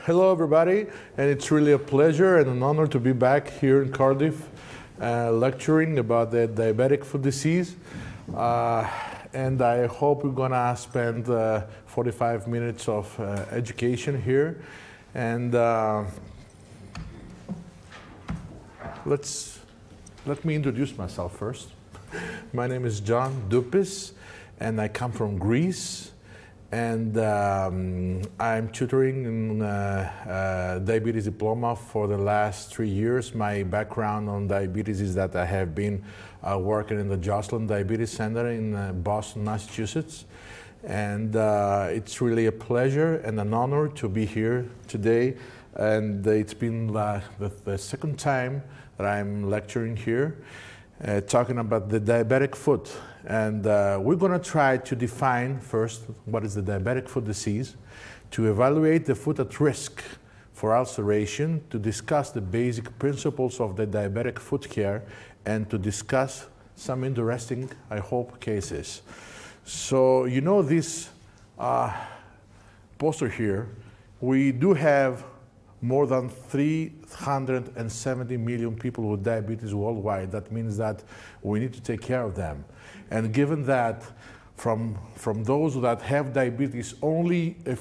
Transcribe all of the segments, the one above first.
Hello, everybody, and it's really a pleasure and an honor to be back here in Cardiff lecturing about the diabetic foot disease. And I hope we're going to spend 45 minutes of education here. And let me introduce myself first. My name is Dr Ντούπης, and I come from Greece. And I'm tutoring in diabetes diploma for the last 3 years. My background on diabetes is that I have been working in the Joslin Diabetes Center in Boston, Massachusetts. And it's really a pleasure and an honor to be here today. And it's been the second time that I'm lecturing here, talking about the diabetic foot. And we're going to try to define first what is the diabetic foot disease, to evaluate the foot at risk for ulceration, to discuss the basic principles of the diabetic foot care, and to discuss some interesting, I hope, cases. So you know this poster here, we do have more than 370 million people with diabetes worldwide. That means that we need to take care of them. And given that from those that have diabetes, only a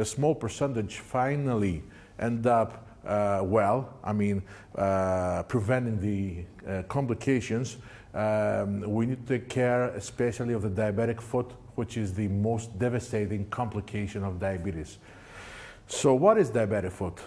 small percentage finally end up well, I mean, preventing the complications, we need to take care especially of the diabetic foot, which is the most devastating complication of diabetes. So what is diabetic foot?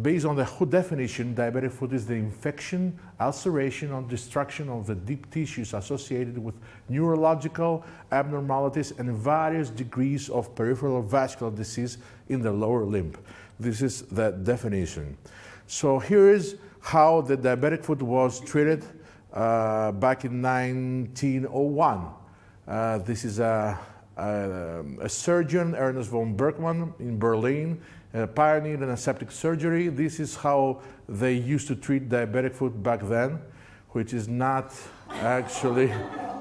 Based on the WHO definition, diabetic foot is the infection, ulceration, or destruction of the deep tissues associated with neurological abnormalities and various degrees of peripheral vascular disease in the lower limb. This is the definition. So here is how the diabetic foot was treated back in 1901. This is a surgeon, Ernest von Bergmann in Berlin, pioneered in aseptic surgery. This is how they used to treat diabetic foot back then, which is not actually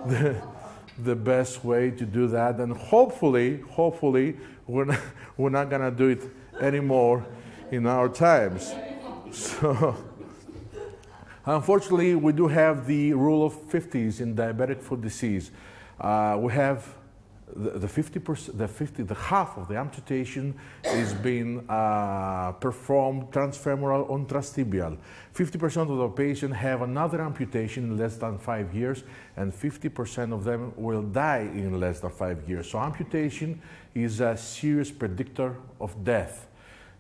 the best way to do that. And hopefully, we're not going to do it anymore in our times. So, unfortunately, we do have the rule of 50s in diabetic foot disease. We have the half of the amputation is being performed transfemoral on transtibial. 50% of the patients have another amputation in less than 5 years, and 50% of them will die in less than 5 years. So amputation is a serious predictor of death.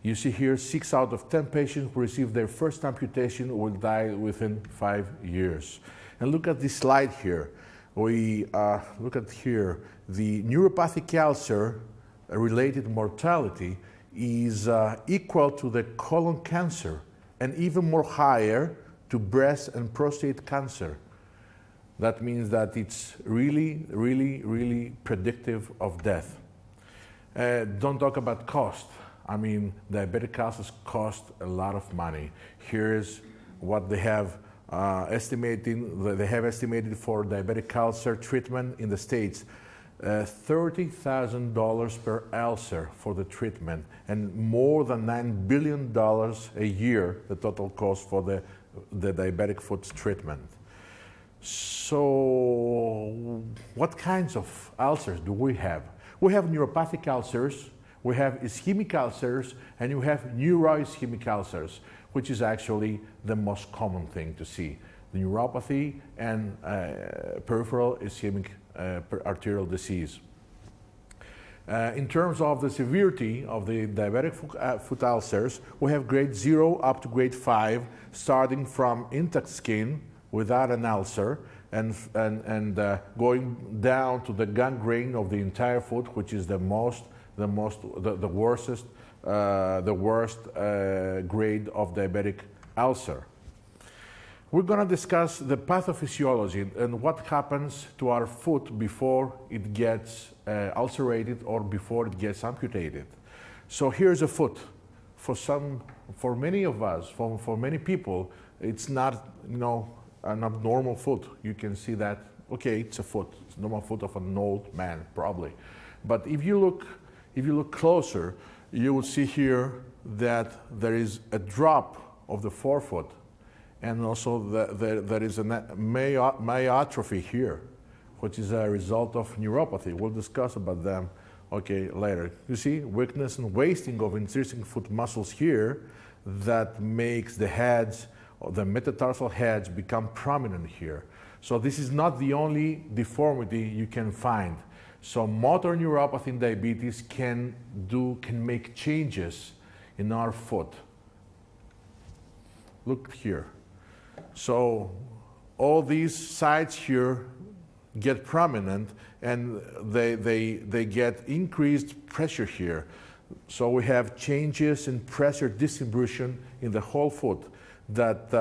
You see here, 6 out of 10 patients who receive their first amputation will die within 5 years. And look at this slide here. We look at here, the neuropathic ulcer related mortality is equal to the colon cancer and even more higher to breast and prostate cancer. That means that it's really, really, really predictive of death. Don't talk about cost. I mean, diabetic ulcers cost a lot of money. Here's what they have they have estimated for diabetic ulcer treatment in the States, $30,000 per ulcer for the treatment, and more than $9 billion a year, the total cost for the diabetic foot treatment. So what kinds of ulcers do we have? We have neuropathic ulcers, we have ischemic ulcers, and we have neuroischemic ulcers, which is actually the most common thing to see, the neuropathy and peripheral ischemic arterial disease. In terms of the severity of the diabetic foot ulcers, we have grade 0 up to grade 5, starting from intact skin without an ulcer, and going down to the gangrene of the entire foot, which is the worst grade of diabetic ulcer. We're going to discuss the pathophysiology and what happens to our foot before it gets ulcerated or before it gets amputated. So here's a foot. For many of us, for many people, it's not, an abnormal foot. You can see that, okay, it's a foot. It's a normal foot of an old man, probably. But if you look closer, you will see here that there is a drop of the forefoot, and also there is a myotrophy here, which is a result of neuropathy. We'll discuss about them later. You see weakness and wasting of intrinsic foot muscles here that makes the heads, or the metatarsal heads, become prominent here. So this is not the only deformity you can find. So motor neuropathy in diabetes can make changes in our foot. Look here. So all these sides here get prominent, and they get increased pressure here. So we have changes in pressure distribution in the whole foot that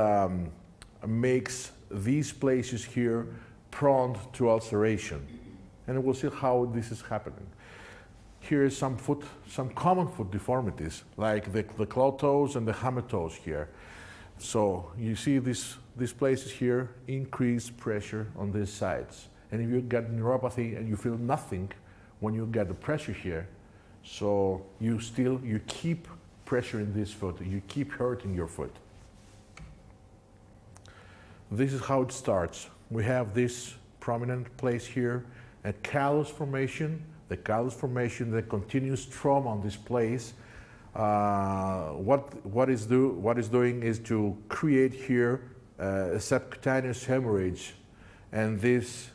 makes these places here prone to ulceration. And we'll see how this is happening. Here is some common foot deformities, like the claw toes and the hammer toes here. So you see these places here, increased pressure on these sides. And if you get neuropathy and you feel nothing when you get the pressure here, so you keep pressure in this foot, you keep hurting your foot. This is how it starts. We have this prominent place here, a callus formation. The callus formation, the continuous trauma on this place, what is doing is to create here a subcutaneous hemorrhage, and this,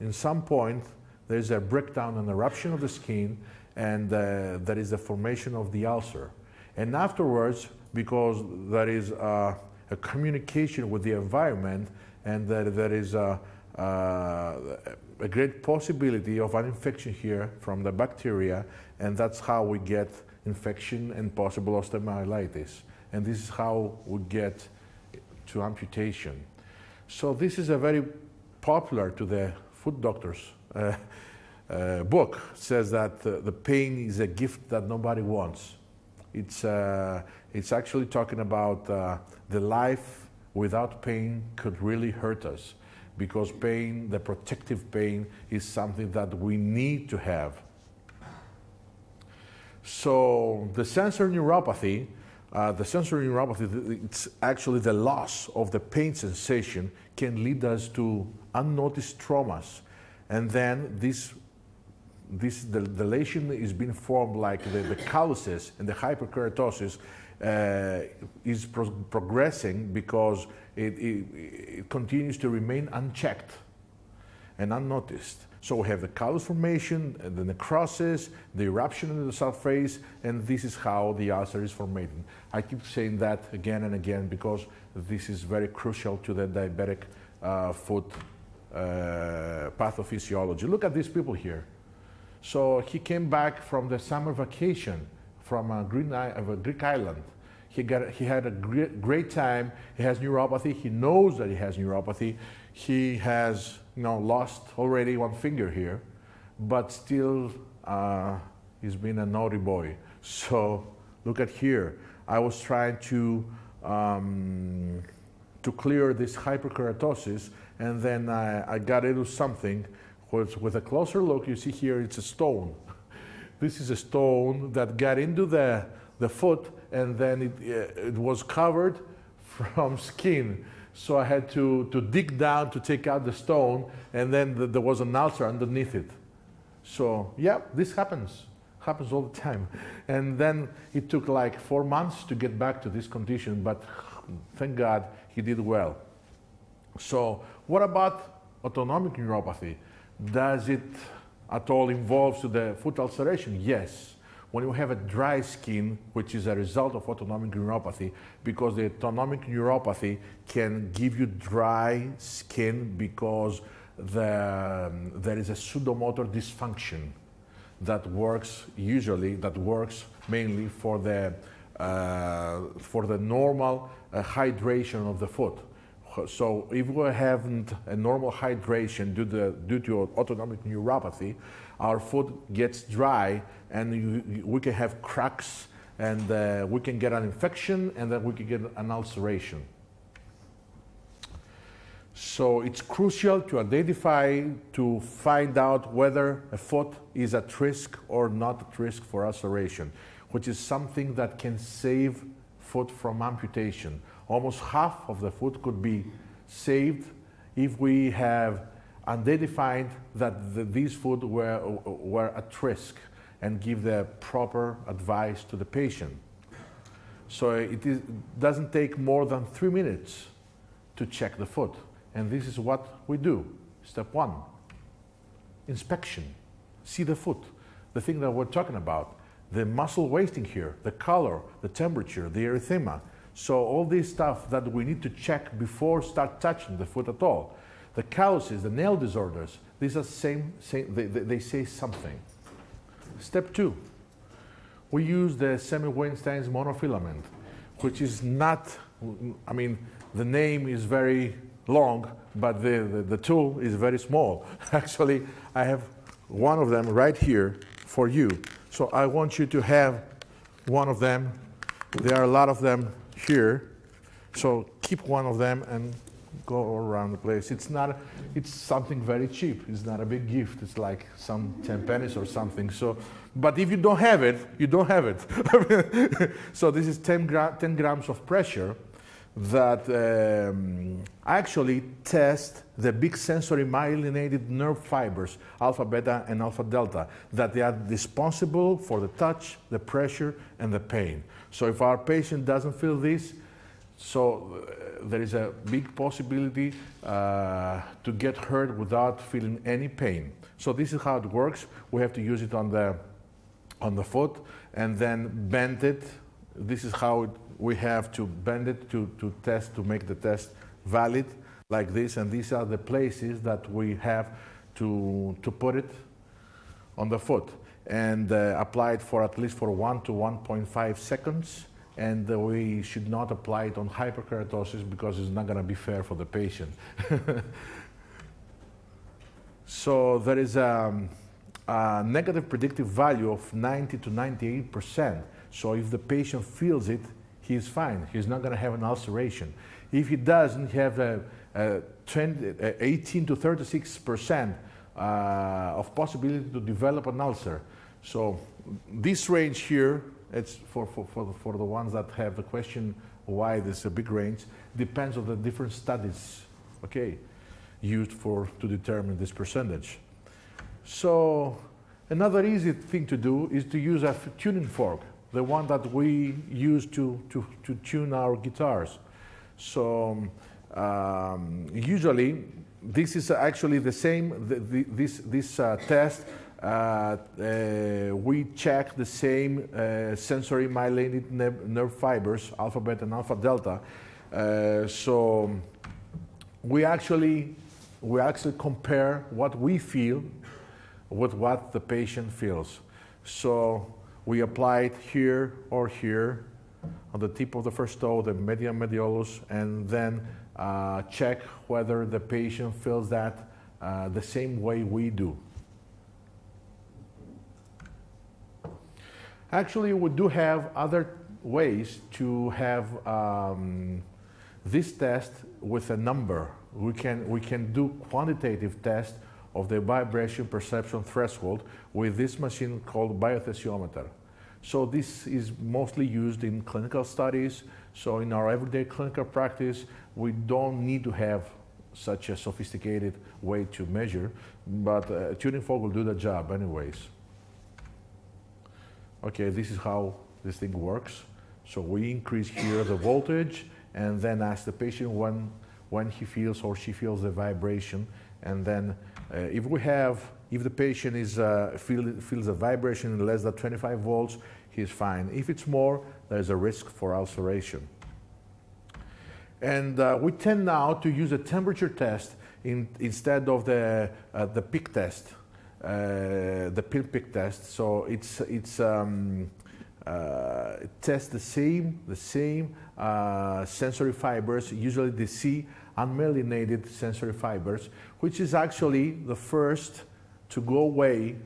in some point, there is a breakdown and eruption of the skin, and there is the formation of the ulcer. And afterwards, because there is a communication with the environment, and there is a great possibility of an infection here from the bacteria, and that's how we get infection and possible osteomyelitis. And this is how we get to amputation. So this is a very popular to the foot doctors book. It says that the pain is a gift that nobody wants. It's actually talking about the life without pain could really hurt us, because pain, the protective pain, is something that we need to have. So the sensory neuropathy, it's actually the loss of the pain sensation can lead us to unnoticed traumas. And then the lesion is being formed, like the calluses and the hyperkeratosis is progressing because it continues to remain unchecked and unnoticed. So we have the callus formation, the necrosis, the eruption in the surface, and this is how the ulcer is formating. I keep saying that again and again because this is very crucial to the diabetic foot pathophysiology. Look at these people here. So he came back from the summer vacation from a Greek island. He had a great time. He has neuropathy. He knows that he has neuropathy. He has lost already one finger here, but still he's been a naughty boy. So look at here. I was trying to clear this hyperkeratosis, and then I got into something which, with a closer look, you see here it's a stone. This is a stone that got into the foot, and then it was covered from skin. So I had to dig down to take out the stone, and then there was an ulcer underneath it. So yeah, this happens all the time. And then it took like 4 months to get back to this condition, but thank God he did well. So what about autonomic neuropathy? Does it at all involve the foot ulceration? Yes. When you have a dry skin, which is a result of autonomic neuropathy, because the autonomic neuropathy can give you dry skin because there is a pseudomotor dysfunction that works mainly for the normal hydration of the foot. So if we haven't a normal hydration due to autonomic neuropathy, our foot gets dry, and we can have cracks, and we can get an infection, and then we can get an ulceration. So it's crucial to identify, to find out whether a foot is at risk or not at risk for ulceration. which is something that can save foot from amputation. Almost half of the foot could be saved if we have identified that these foot were at risk and give the proper advice to the patient. So it doesn't take more than 3 minutes to check the foot. And this is what we do. Step 1, inspection. See the foot, the thing that we're talking about, the muscle wasting here, the color, the temperature, the erythema. So all this stuff that we need to check before start touching the foot at all. The calluses, the nail disorders, these are they say something. Step 2, we use the semi-Weinstein's monofilament, which is not, I mean, the name is very long, but the tool is very small. Actually, I have one of them right here for you. So I want you to have one of them. There are a lot of them here. So keep one of them and go around the place. It's something very cheap. It's not a big gift. It's like some 10 pennies or something. So, but if you don't have it, you don't have it. So this is 10 grams of pressure that actually test the big sensory myelinated nerve fibers, alpha, beta, and alpha, delta, that they are responsible for the touch, the pressure, and the pain. So if our patient doesn't feel this, so there is a big possibility to get hurt without feeling any pain. So this is how it works. We have to use it on the foot and then bend it. This is how we have to bend it to test, to make the test valid, like this. And these are the places that we have to put it on the foot and apply it for at least for 1 to 1.5 seconds. And we should not apply it on hyperkeratosis because it's not going to be fair for the patient. So there is a negative predictive value of 90 to 98%. So if the patient feels it, he's fine. He's not going to have an ulceration. If he doesn't have 18 to 36% of possibility to develop an ulcer. So this range here, it's for the ones that have the question why there's a big range, depends on the different studies, okay, used to determine this percentage. So another easy thing to do is to use a tuning fork, the one that we use to tune our guitars. So usually this is actually the same, this test. We check the same sensory myelinated nerve fibers, alpha, beta, and alpha, delta. So we actually compare what we feel with what the patient feels. So we apply it here or here on the tip of the first toe, the median mediolus, and then check whether the patient feels that the same way we do. Actually, we do have other ways to have this test with a number. We can do quantitative test of the vibration perception threshold with this machine called biothesiometer. So this is mostly used in clinical studies. So in our everyday clinical practice, we don't need to have such a sophisticated way to measure, but a tuning fork will do the job anyways. Okay, this is how this thing works. So we increase here the voltage and then ask the patient when he feels or she feels the vibration. And then if the patient feels a vibration in less than 25 volts, he's fine. If it's more, there's a risk for ulceration. And we tend now to use a temperature test instead of the peak test. The pill pick test. So it tests the same sensory fibers, usually the C unmyelinated sensory fibers, which is actually the first to go away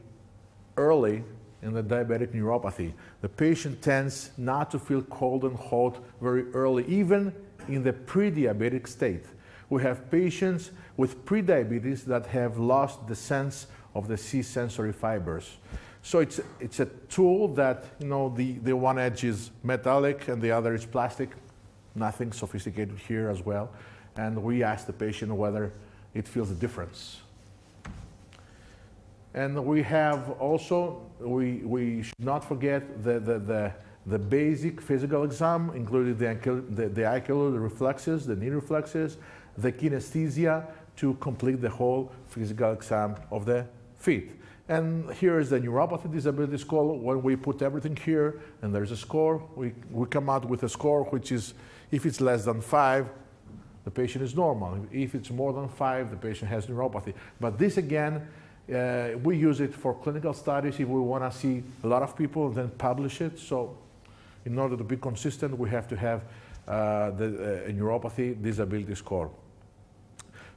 early in the diabetic neuropathy. The patient tends not to feel cold and hot very early, even in the pre-diabetic state. We have patients with pre-diabetes that have lost the sense of the C sensory fibers. So it's a tool that, you know, the one edge is metallic and the other is plastic. Nothing sophisticated here as well. And we ask the patient whether it feels a difference. And we have also, we should not forget the basic physical exam, including the ankle reflexes, the knee reflexes, the kinesthesia, to complete the whole physical exam of the feet. And here is the neuropathy disability score. When we put everything here and there's a score, we come out with a score which is, if it's less than 5, the patient is normal. If it's more than 5, the patient has neuropathy. But this again, we use it for clinical studies if we want to see a lot of people, then publish it. So in order to be consistent, we have to have the neuropathy disability score.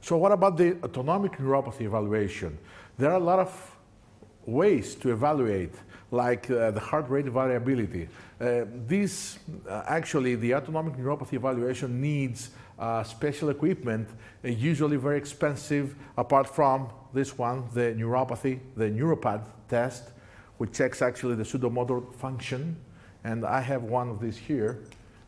So what about the autonomic neuropathy evaluation? There are a lot of ways to evaluate, like the heart rate variability. Actually, the autonomic neuropathy evaluation needs special equipment, usually very expensive, apart from this one, the neuropathy, the neuropad test, which checks actually the pseudomotor function. And I have one of these here.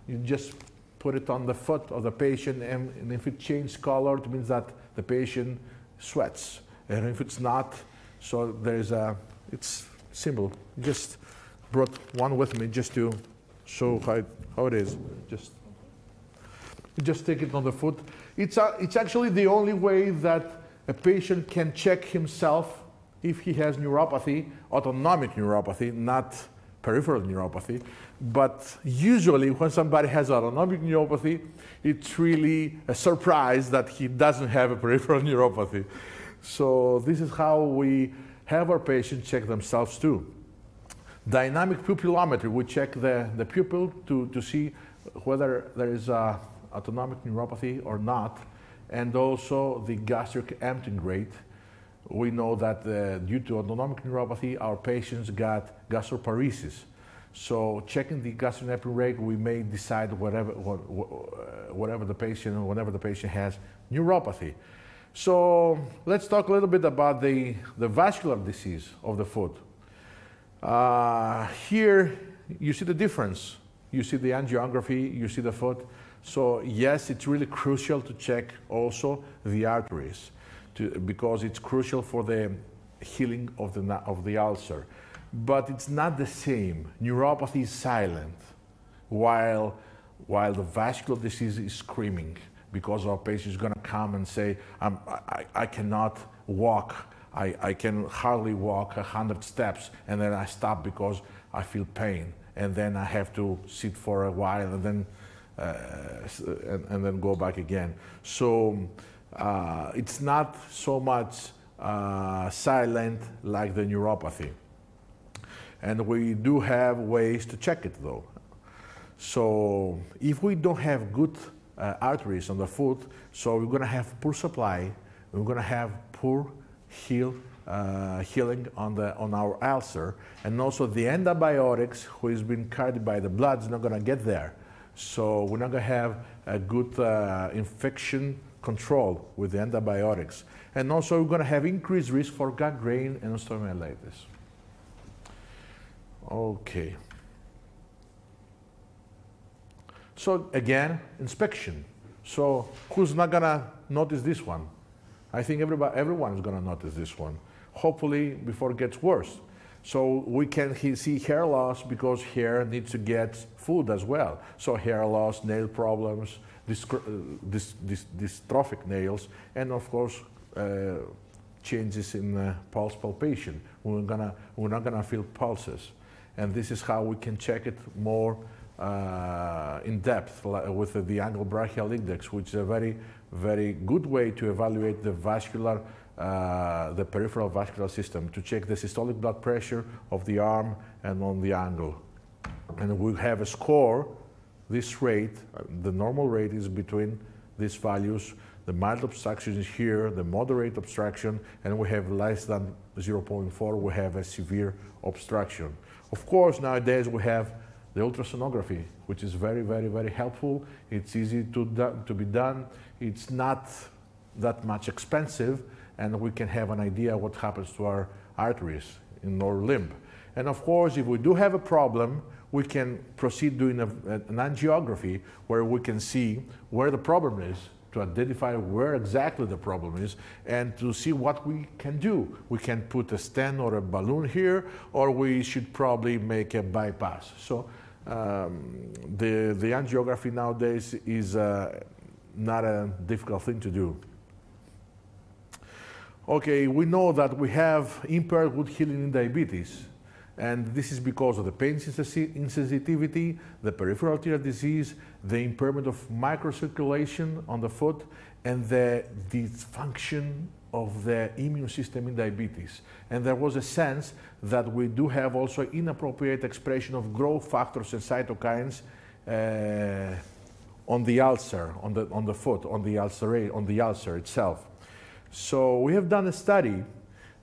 You just put it on the foot of the patient, and if it changes color, it means that the patient sweats. And if it's not, so there's it's simple. Just brought one with me just to show how it is. Just take it on the foot. It's actually the only way that a patient can check himself if he has neuropathy, autonomic neuropathy, not peripheral neuropathy. But usually when somebody has autonomic neuropathy, it's really a surprise that he doesn't have a peripheral neuropathy. So this is how we have our patients check themselves too. Dynamic pupillometry, we check the pupil to see whether there is autonomic neuropathy or not, and also the gastric emptying rate. We know that due to autonomic neuropathy, our patients got gastroparesis. So checking the gastric emptying rate, we may decide whenever the patient has neuropathy. So let's talk a little bit about the vascular disease of the foot. Here you see the difference. You see the angiography, you see the foot. So yes, it's really crucial to check also the arteries because it's crucial for the healing of the ulcer. But it's not the same. Neuropathy is silent while the vascular disease is screaming, because our patient is going to come and say, I cannot walk. I can hardly walk 100 steps, and then I stop because I feel pain. And then I have to sit for a while and then go back again. So it's not so much silent like the neuropathy. And we do have ways to check it though. So if we don't have good arteries on the foot, so we're going to have poor supply, we're going to have poor healing on our ulcer, and also the antibiotics who is being carried by the blood is not going to get there. So we're not going to have a good infection control with the antibiotics. And also we're going to have increased risk for gangrene and osteomyelitis. Okay. So again, inspection. So who's not going to notice this one? I think everyone is going to notice this one, hopefully before it gets worse. So we can see hair loss because hair needs to get food as well. So hair loss, nail problems, dystrophic nails, and of course changes in pulse palpation. We're not gonna feel pulses, and this is how we can check it more in depth with the angle brachial index, which is a very, very good way to evaluate the vascular, the peripheral vascular system, to check the systolic blood pressure of the arm and on the angle. And we have a score. This rate, the normal rate is between these values. The mild obstruction is here, the moderate obstruction, and we have less than 0.4, we have a severe obstruction. Of course, nowadays we have the ultrasonography, which is very, very, very helpful. It's easy to be done. It's not that much expensive, and we can have an idea what happens to our arteries in our limb. And of course, if we do have a problem, we can proceed doing an angiography where we can see where the problem is, to identify where exactly the problem is, and to see what we can do. We can put a stent or a balloon here, or we should probably make a bypass. So the angiography nowadays is not a difficult thing to do. Okay, we know that we have impaired wound healing in diabetes, and this is because of the pain insensitivity, the peripheral arterial disease, the impairment of microcirculation on the foot, and the dysfunction of the immune system in diabetes. And there was a sense that we do have also inappropriate expression of growth factors and cytokines on the ulcer, on the foot, on the ulcer itself. So we have done a study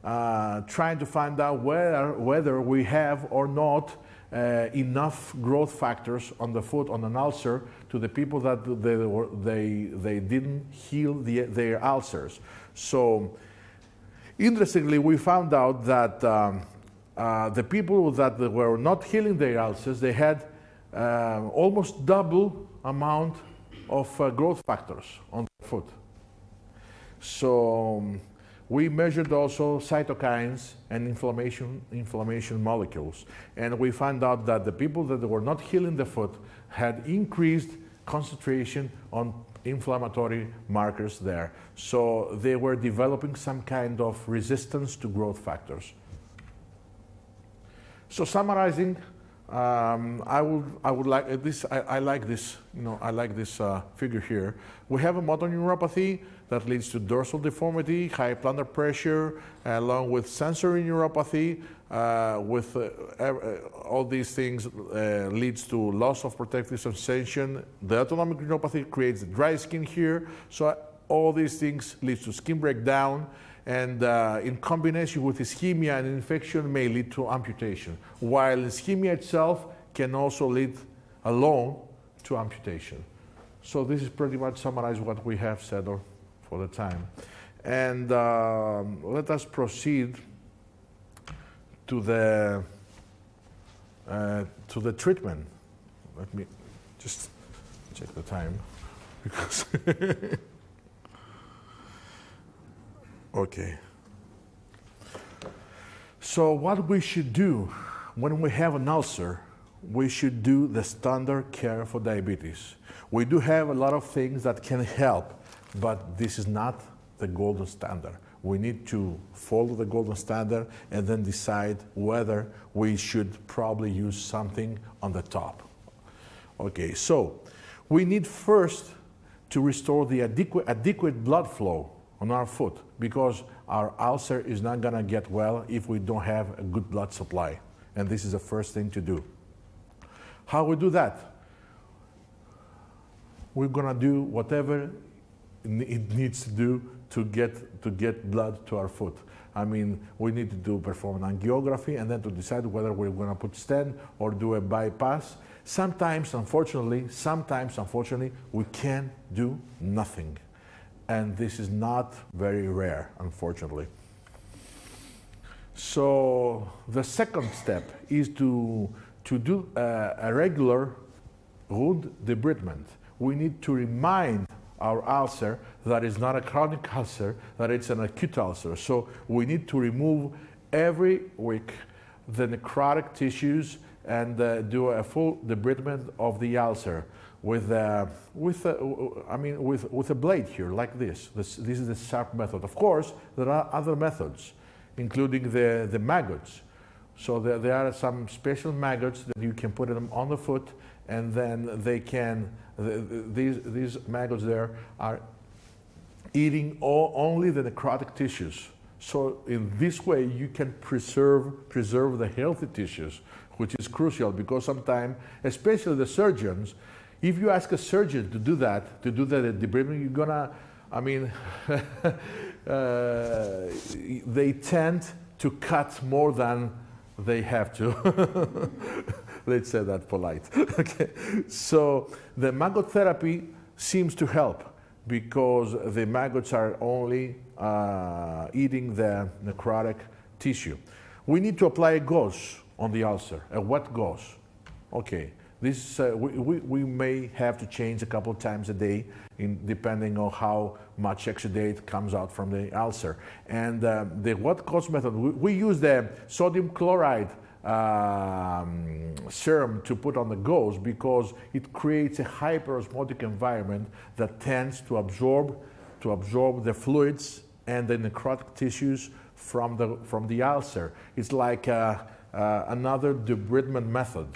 trying to find out whether we have or not enough growth factors on the foot, on an ulcer, to the people that they didn't heal their ulcers. So interestingly, we found out that the people that were not healing their ulcers, they had almost double amount of growth factors on the foot. So we measured also cytokines and inflammation molecules, and we found out that the people that were not healing the foot had increased concentration on inflammatory markers there. So they were developing some kind of resistance to growth factors. So summarizing, I would like this. I like this. I like this figure here. We have a motor neuropathy that leads to dorsal deformity, high plantar pressure, along with sensory neuropathy. All these things leads to loss of protective sensation. The autonomic neuropathy creates dry skin here. So all these things leads to skin breakdown, and in combination with ischemia and infection may lead to amputation, while ischemia itself can also lead alone to amputation. So this is pretty much summarize what we have said for the time. And let us proceed to the treatment. Let me just check the time, because okay. So what we should do when we have an ulcer, we should do the standard care for diabetes. We do have a lot of things that can help, but this is not the golden standard. We need to follow the golden standard and then decide whether we should probably use something on the top. Okay, so we need first to restore the adequate blood flow on our foot, because our ulcer is not going to get well if we don't have a good blood supply. And this is the first thing to do. How we do that? We're going to do whatever it needs to do to get blood to our foot. I mean, we need to perform an angiography and then to decide whether we're going to put stent or do a bypass. Sometimes, unfortunately, we can do nothing. And this is not very rare, unfortunately. So the second step is to do a regular wound debridement. We need to remind our ulcer that it's not a chronic ulcer, that it's an acute ulcer. So we need to remove every week the necrotic tissues and do a full debridement of the ulcer with a blade here, like this. This is the sharp method. Of course, there are other methods, including the maggots. So there are some special maggots that you can put them on the foot, and then they can, these maggots there are eating only the necrotic tissues. So in this way, you can preserve the healthy tissues, which is crucial, because sometimes, especially the surgeons, if you ask a surgeon to do the debridement, you're gonna, they tend to cut more than they have to. Let's say that polite. Okay. So the maggot therapy seems to help, because the maggots are only eating the necrotic tissue. we need to apply a gauze on the ulcer, a wet gauze. Okay, this we may have to change a couple of times a day, depending on how much exudate comes out from the ulcer. And the wet gauze method, we use the sodium chloride serum to put on the gauze because it creates a hyperosmotic environment that tends to absorb the fluids and the necrotic tissues from the ulcer. It's like another debridement method.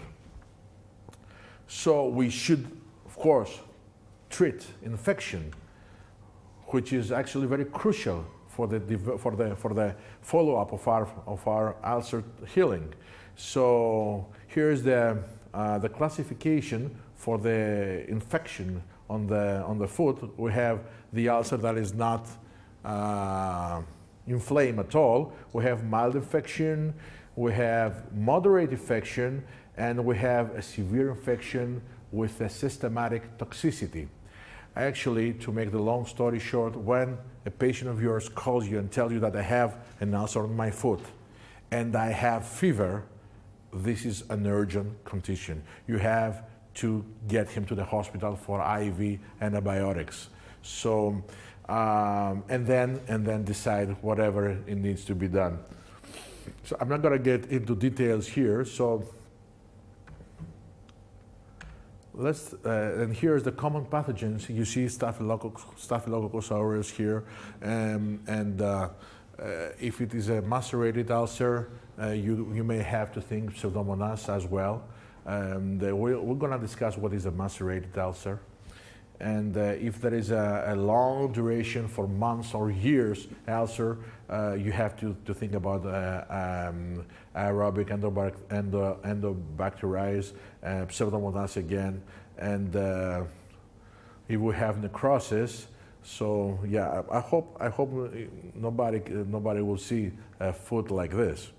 So we should, of course, treat infection, which is actually very crucial for the follow-up of our ulcer healing. So here's the classification for the infection on the foot. We have the ulcer that is not inflamed at all. We have mild infection, we have moderate infection, and we have a severe infection with a systematic toxicity. Actually, to make the long story short, when a patient of yours calls you and tells you that I have an ulcer on my foot and I have fever, this is an urgent condition. You have to get him to the hospital for IV antibiotics. So, and then decide whatever it needs to be done. So I'm not going to get into details here. So let's, and here's the common pathogens. You see Staphylococcus aureus here, if it is a macerated ulcer, you may have to think Pseudomonas as well. We're going to discuss what is a macerated ulcer. And if there is a long duration for months or years ulcer, you have to think about aerobic endobacteriaceae, Pseudomonas again, and if we have necrosis. So yeah, I hope nobody will see a foot like this.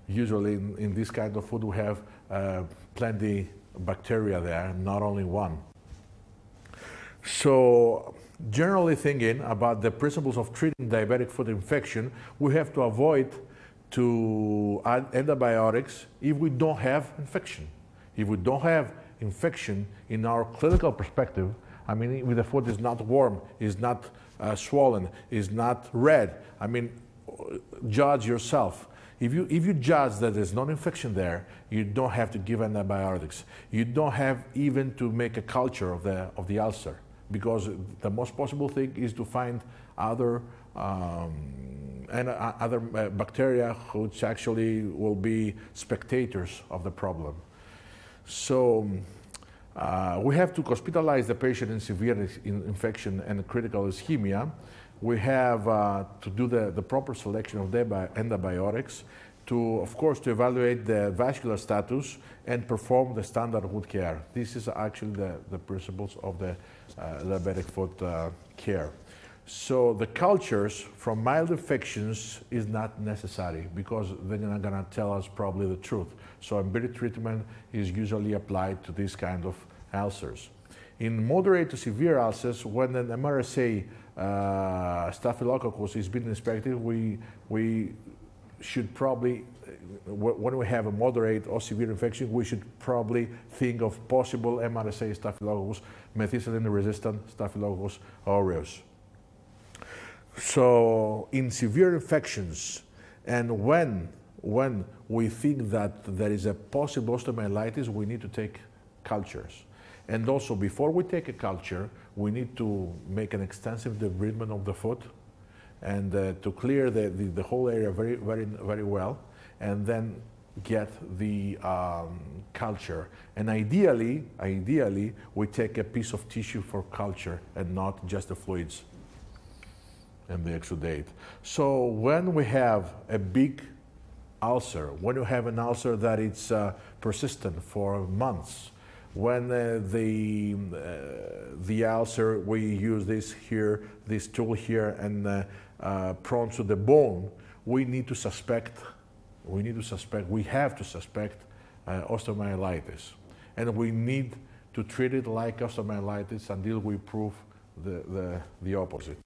Usually in this kind of food we have plenty bacteria there, not only one. So generally thinking about the principles of treating diabetic foot infection, we have to avoid to add antibiotics if we don't have infection. If we don't have infection in our clinical perspective, I mean, if the foot is not warm, is not swollen, is not red, I mean, judge yourself. If you judge that there's no infection there, you don't have to give antibiotics. You don't have even to make a culture of the ulcer, because the most possible thing is to find other bacteria which actually will be spectators of the problem. So we have to hospitalize the patient in severe infection and critical ischemia. We have to do the proper selection of the antibiotics, of course, to evaluate the vascular status and perform the standard wound care. This is actually the principles of the diabetic foot care. So the cultures from mild infections is not necessary because they're not going to tell us probably the truth. So empiric treatment is usually applied to this kind of ulcers. In moderate to severe ulcers, when an MRSA Staphylococcus is being inspected, we should probably, when we have a moderate or severe infection, we should probably think of possible MRSA Staphylococcus, methicillin-resistant Staphylococcus aureus. So in severe infections, and when we think that there is a possible osteomyelitis, we need to take cultures. And also, before we take a culture, we need to make an extensive debridement of the foot and to clear the whole area very well, and then get the culture. And ideally, we take a piece of tissue for culture and not just the fluids and the exudate. So when we have a big ulcer, when you have an ulcer that it's persistent for months, when the ulcer, we use this tool here, and prone to the bone, we have to suspect osteomyelitis. And we need to treat it like osteomyelitis until we prove the opposite.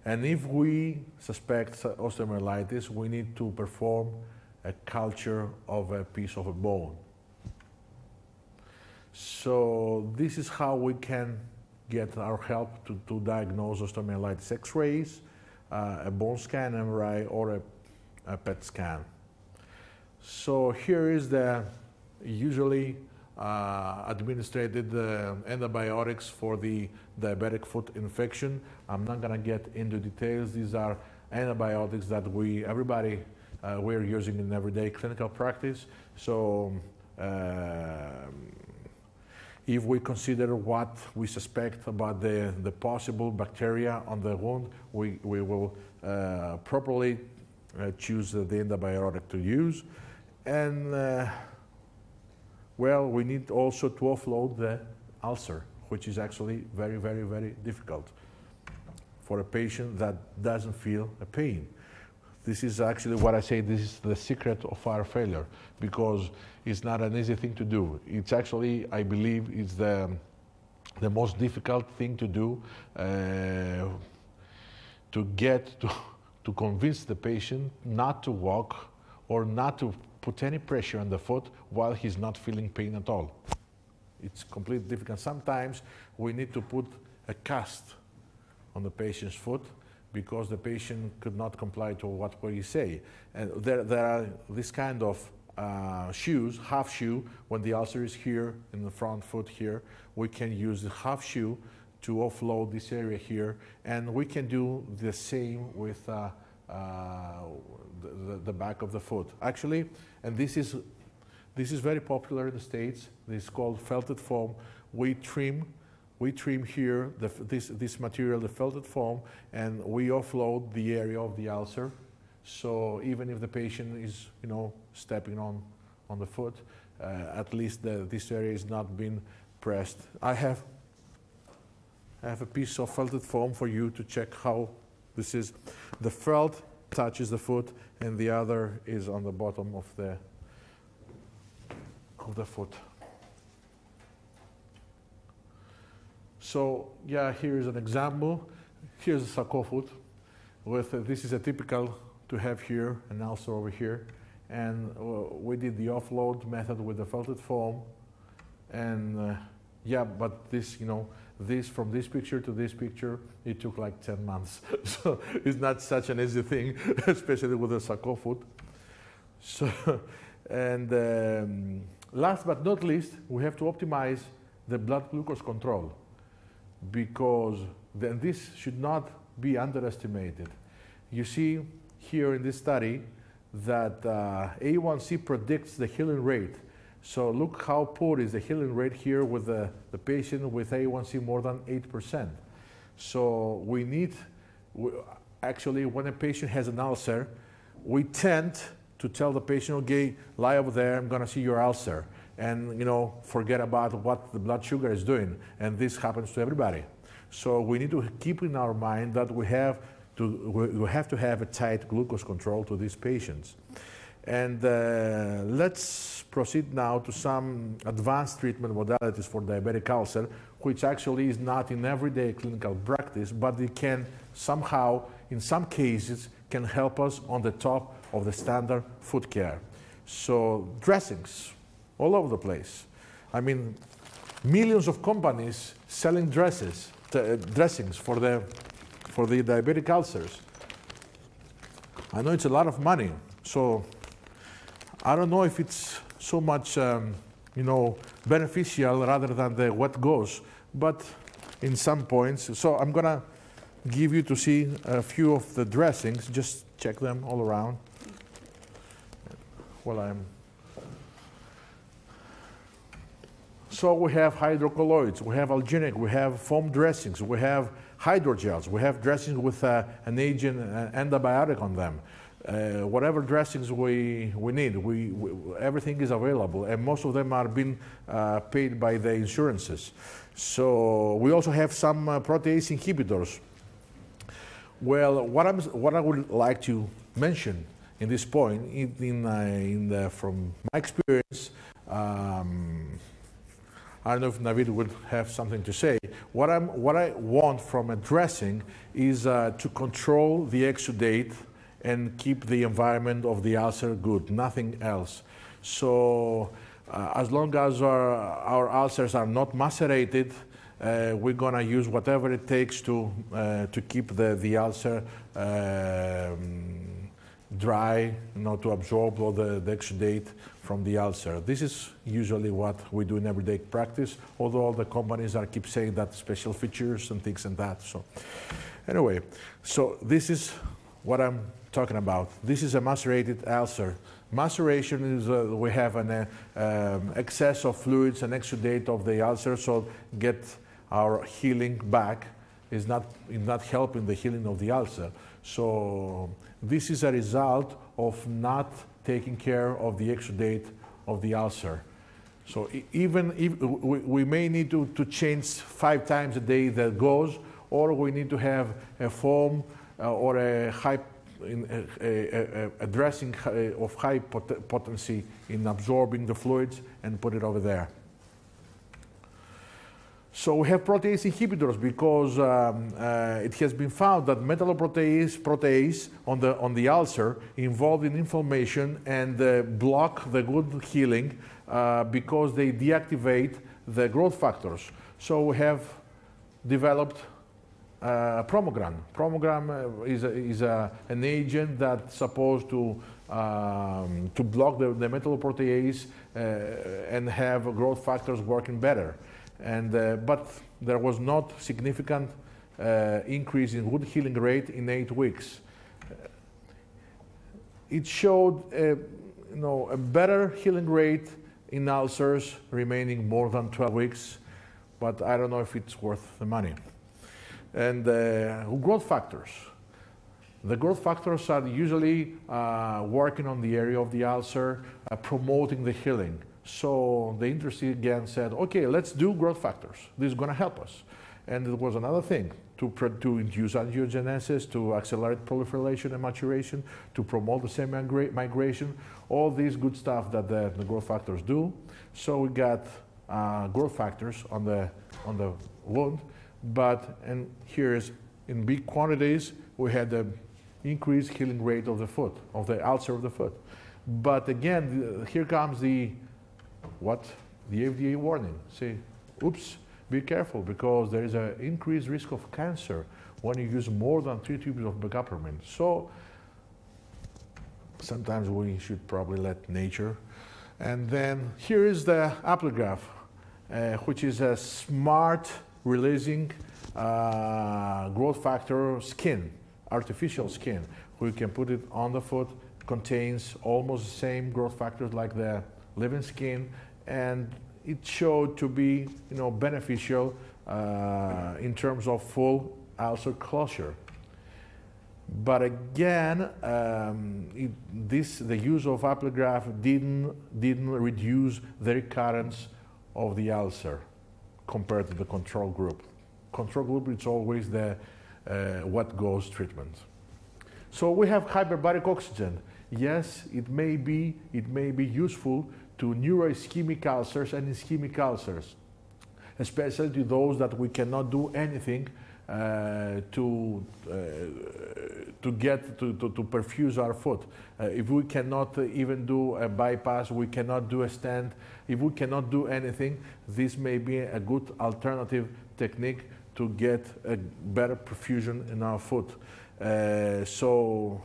And if we suspect osteomyelitis, we need to perform a culture of a piece of a bone. So this is how we can get our help to diagnose osteomyelitis: X-rays, a bone scan, MRI, or a PET scan. So here is the usually administered antibiotics for the diabetic foot infection. I'm not going to get into details. These are antibiotics that everybody we're using in everyday clinical practice. So if we consider what we suspect about the possible bacteria on the wound, we will properly choose the antibiotic to use. And well, we need also to offload the ulcer, which is actually very, very, very difficult for a patient that doesn't feel a pain. This is actually what I say, this is the secret of our failure, because it's not an easy thing to do. It's actually, I believe, it's the most difficult thing to do, to convince the patient not to walk or not to put any pressure on the foot while he's not feeling pain at all. It's completely difficult. Sometimes we need to put a cast on the patient's foot because the patient could not comply to what we say. And there are this kind of shoes, half shoe, when the ulcer is here in the front foot here, we can use the half shoe to offload this area here, and we can do the same with the back of the foot. Actually, and this is very popular in the States. This is called felted foam. We trim here this material, the felted foam, and we offload the area of the ulcer. So even if the patient is, stepping on the foot, at least this area is not being pressed. I have a piece of felted foam for you to check how this is. The felt touches the foot, and the other is on the bottom of the foot. So yeah, here is an example. Here's a sarcophoot. This is a typical to have here, an ulcer over here. And we did the offload method with the felted foam. And yeah, but this, this from this picture to this picture, it took like 10 months. So it's not such an easy thing, especially with a sarcophoot. So, and last but not least, we have to optimize the blood glucose control, because then this should not be underestimated. You see here in this study that A1C predicts the healing rate. So look how poor is the healing rate here with the patient with A1C more than 8%. So actually when a patient has an ulcer, we tend to tell the patient, okay, lie over there, I'm gonna see your ulcer. And forget about what the blood sugar is doing. And this happens to everybody. So we need to keep in our mind that we have to have a tight glucose control to these patients. And let's proceed now to some advanced treatment modalities for diabetic ulcer, which actually is not in everyday clinical practice, but it can somehow, in some cases, can help us on the top of the standard foot care. So dressings, all over the place. I mean, millions of companies selling dressings for the diabetic ulcers. I know it's a lot of money, so I don't know if it's so much, beneficial rather than the wet gauze, but in some points. So I'm gonna give you to see a few of the dressings. Just check them all around. So we have hydrocolloids, we have alginic, we have foam dressings, we have hydrogels, we have dressings with an agent antibiotic on them. Whatever dressings we need, everything is available, and most of them are being paid by the insurances. So we also have some protease inhibitors. Well, what I would like to mention in this point, from my experience, I don't know if Navid would have something to say. What I want from a dressing is to control the exudate and keep the environment of the ulcer good, nothing else. So as long as our ulcers are not macerated, we're going to use whatever it takes to keep the ulcer dry, to absorb all the exudate from the ulcer. This is usually what we do in everyday practice, although all the companies keep saying that special features and things and that. So anyway, so this is what I'm talking about. This is a macerated ulcer. Maceration is we have an excess of fluids and exudate of the ulcer, so get our healing back is not helping the healing of the ulcer. So this is a result of not taking care of the exudate of the ulcer. So even if we may need to change 5 times a day the gauze, or we need to have a foam or a dressing of high potency in absorbing the fluids and put it over there. So we have protease inhibitors because it has been found that metalloprotease on the ulcer involved in inflammation and block the good healing because they deactivate the growth factors. So we have developed Promogran. Promogran is an agent that's supposed to block the metalloprotease and have growth factors working better. But there was not significant increase in wound healing rate in 8 weeks. It showed a better healing rate in ulcers remaining more than 12 weeks, but I don't know if it's worth the money. And growth factors. The growth factors are usually working on the area of the ulcer, promoting the healing. So the industry again said, okay, let's do growth factors. This is going to help us. And it was another thing, to induce angiogenesis, to accelerate proliferation and maturation, to promote the cell migration, all these good stuff that the growth factors do. So we got growth factors on the wound, and here is in big quantities, we had the increased healing rate of the foot, of the ulcer of the foot. But again, here comes the FDA warning. Say, oops, be careful, because there is an increased risk of cancer when you use more than 3 tubes of becapramine. So sometimes we should probably let nature. And then here is the Appligraph, which is a smart releasing growth factor skin, artificial skin. We can put it on the foot, contains almost the same growth factors like the living skin, and it showed to be beneficial in terms of full ulcer closure. But again, the use of Appligraph didn't reduce the recurrence of the ulcer compared to the control group. Control group, it's always the what goes treatment. So we have hyperbaric oxygen. Yes, it may be useful to neuroischemic ulcers and ischemic ulcers, especially to those that we cannot do anything to perfuse our foot. If we cannot even do a bypass, we cannot do a stent, if we cannot do anything, this may be a good alternative technique to get a better perfusion in our foot. So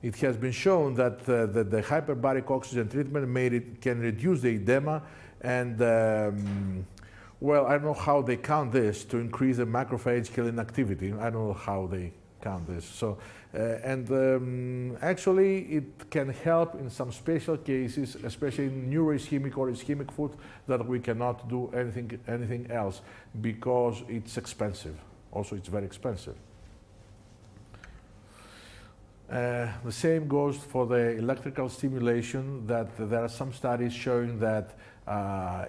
it has been shown that the hyperbaric oxygen treatment can reduce the edema, and well, I don't know how they count this to increase the macrophage killing activity. I don't know how they count this. So, actually, it can help in some special cases, especially in neuroischemic or ischemic foot, that we cannot do anything else because it's expensive. Also, it's very expensive. The same goes for the electrical stimulation, that there are some studies showing that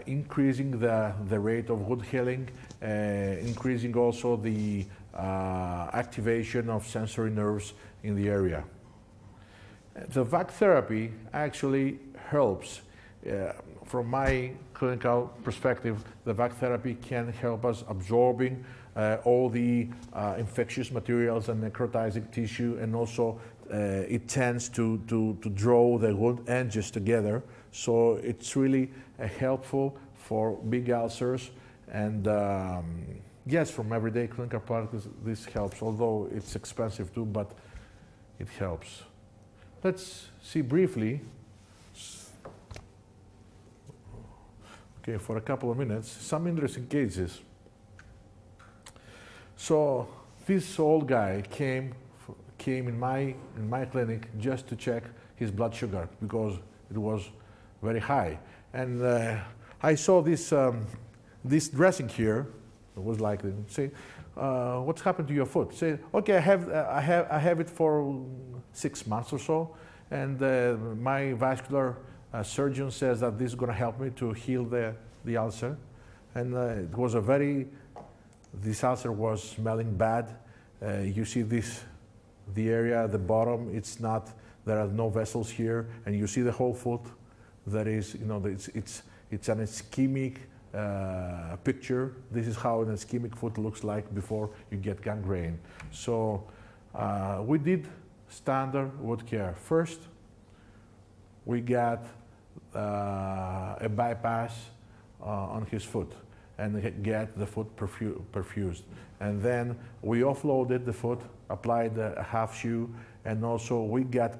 increasing the rate of wound healing, increasing also the activation of sensory nerves in the area. The VAC therapy actually helps. From my clinical perspective, the VAC therapy can help us absorbing all the infectious materials and necrotizing tissue, and also it tends to draw the wound edges together. So it's really helpful for big ulcers, and yes, from everyday clinical practice, this helps, although it's expensive too, but it helps. Let's see briefly, okay, for a couple of minutes, some interesting cases. So this old guy came in my clinic just to check his blood sugar because it was very high, and I saw this this dressing here. It was like, say, what's happened to your foot? Say, okay, I have it for 6 months or so, and my vascular surgeon says that this is going to help me to heal the ulcer, and it was this ulcer was smelling bad. You see the area at the bottom, there are no vessels here, and you see the whole foot. There is, it's an ischemic picture. This is how an ischemic foot looks like before you get gangrene. So we did standard wound care. First, we got a bypass on his foot and get the foot perfused. And then we offloaded the foot, applied a half shoe, and also we got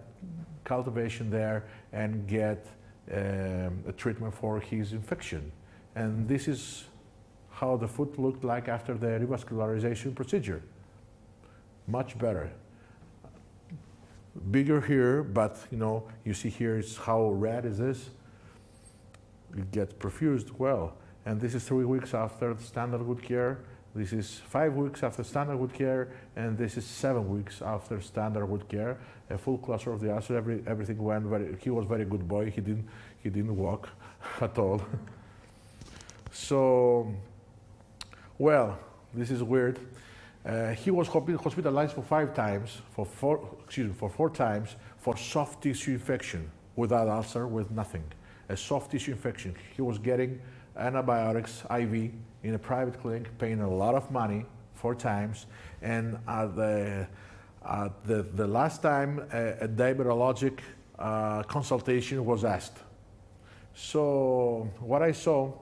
cultivation there and get a treatment for his infection. And this is how the foot looked like after the revascularization procedure. Much better. Bigger here, but you see here is how red is this. It gets perfused well. And this is 3 weeks after standard wound care. This is 5 weeks after standard wound care, and this is 7 weeks after standard wound care. A full cluster of the ulcer. Everything went very. He was a very good boy. He didn't walk at all. So, well, this is weird. He was hospitalized for 4 times for soft tissue infection, without ulcer, with nothing. A soft tissue infection. He was getting antibiotics IV in a private clinic, paying a lot of money 4 times, and at the last time a diabetologic consultation was asked. So what I saw,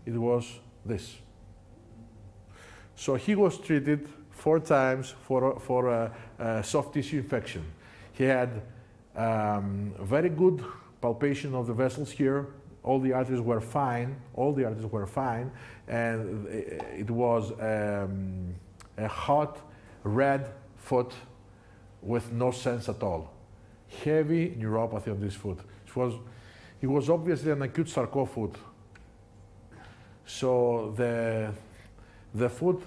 it was this. So he was treated 4 times for a soft tissue infection. He had very good palpation of the vessels here. All the arteries were fine. And it was a hot red foot with no sense at all. Heavy neuropathy on this foot. It was obviously an acute sarco foot. So the foot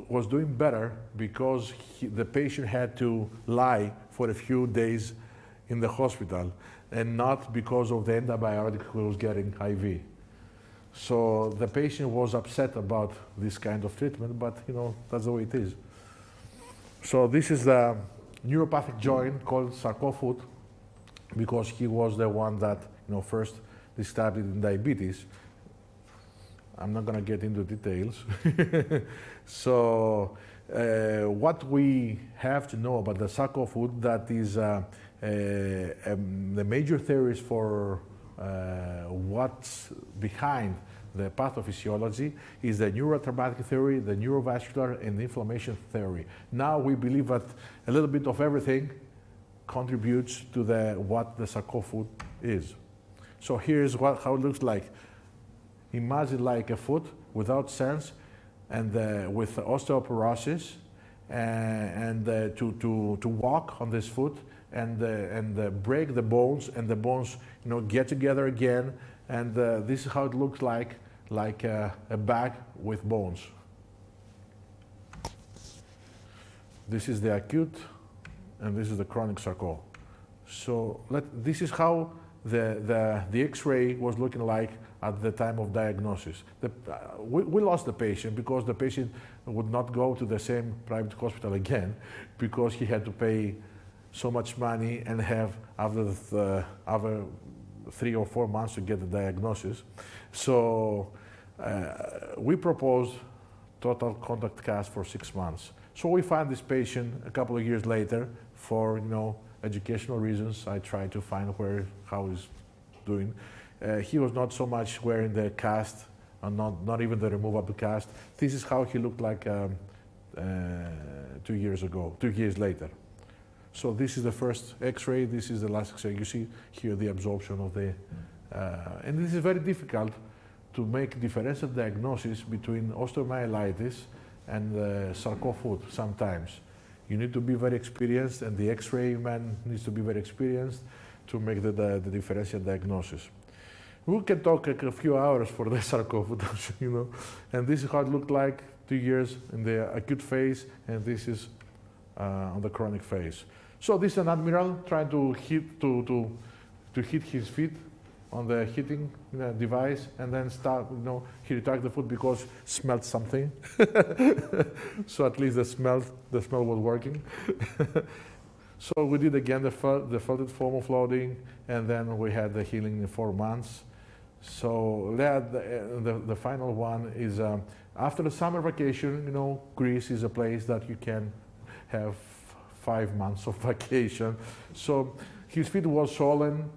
was doing better because the patient had to lie for a few days in the hospital, and not because of the antibiotic he was getting IV. So the patient was upset about this kind of treatment, but that's the way it is. So this is the neuropathic joint called sarco foot, because he was the one that first described it in diabetes. I'm not going to get into details. So what we have to know about the sarco foot, that is the major theories for what's behind the pathophysiology is the neurotraumatic theory, the neurovascular, and the inflammation theory. Now we believe that a little bit of everything contributes to what the sarco foot is. So here's how it looks like. Imagine like a foot without sense, and with osteoporosis, and to walk on this foot and break the bones, and the bones get together again, and this is how it looks like a bag with bones. This is the acute, and this is the chronic sarco. So this is how the X-ray was looking like at the time of diagnosis. We lost the patient because the patient would not go to the same private hospital again, because he had to pay so much money and have after 3 or 4 months to get the diagnosis. So we proposed total contact cast for 6 months. So we found this patient a couple of years later for, you know, educational reasons. I tried to find how he's doing. He was not so much wearing the cast, and not even the removable cast. This is how he looked like 2 years ago, 2 years later. So this is the first X-ray, this is the last X-ray. You see here the absorption of the, and this is very difficult to make differential diagnosis between osteomyelitis and sarcophagus sometimes. You need to be very experienced, and the X-ray man needs to be very experienced to make the differential diagnosis. We can talk a few hours for the sarcophagus, you know, and this is how it looked like 2 years in the acute phase, and this is on the chronic phase. So this is an admiral trying to hit his feet on the heating device, and then start, you know, he retracted the foot because smelled something. So at least the smell was working. So we did again the felted form of loading, and then we had the healing in 4 months. So the final one is after the summer vacation. You know, Greece is a place that you can have 5 months of vacation. So his feet was swollen,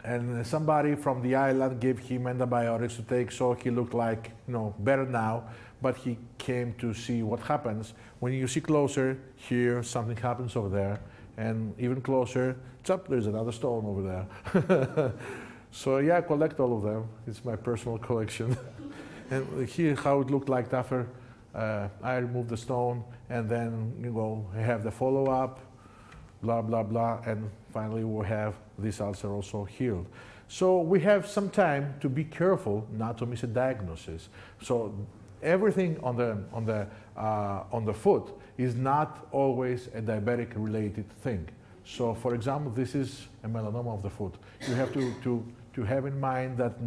and somebody from the island gave him antibiotics to take, so he looked like, you know, better now. But he came to see what happens when you see closer. Here, something happens over there, and even closer, chop, there's another stone over there. So yeah, I collect all of them. It's my personal collection. And here, how it looked like after I removed the stone, and then, you know, I have the follow-up, blah, blah, blah, and finally we have this ulcer also healed. So we have some time to be careful not to miss a diagnosis. So everything on the foot is not always a diabetic related thing. So for example, this is a melanoma of the foot. You have to have in mind that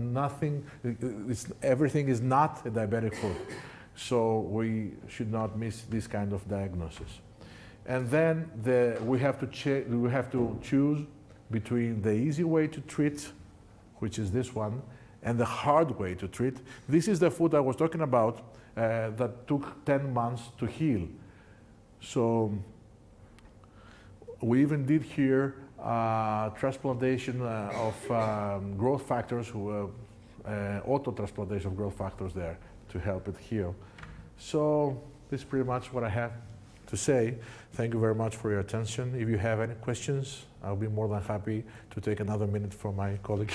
everything is not a diabetic foot. So we should not miss this kind of diagnosis. And then we have to choose between the easy way to treat, which is this one, and the hard way to treat. This is the foot I was talking about that took 10 months to heal. So we even did here transplantation of growth factors, auto-transplantation of growth factors there to help it heal. So this is pretty much what I have to say. Thank you very much for your attention. If you have any questions, I'll be more than happy to take another minute from my colleague.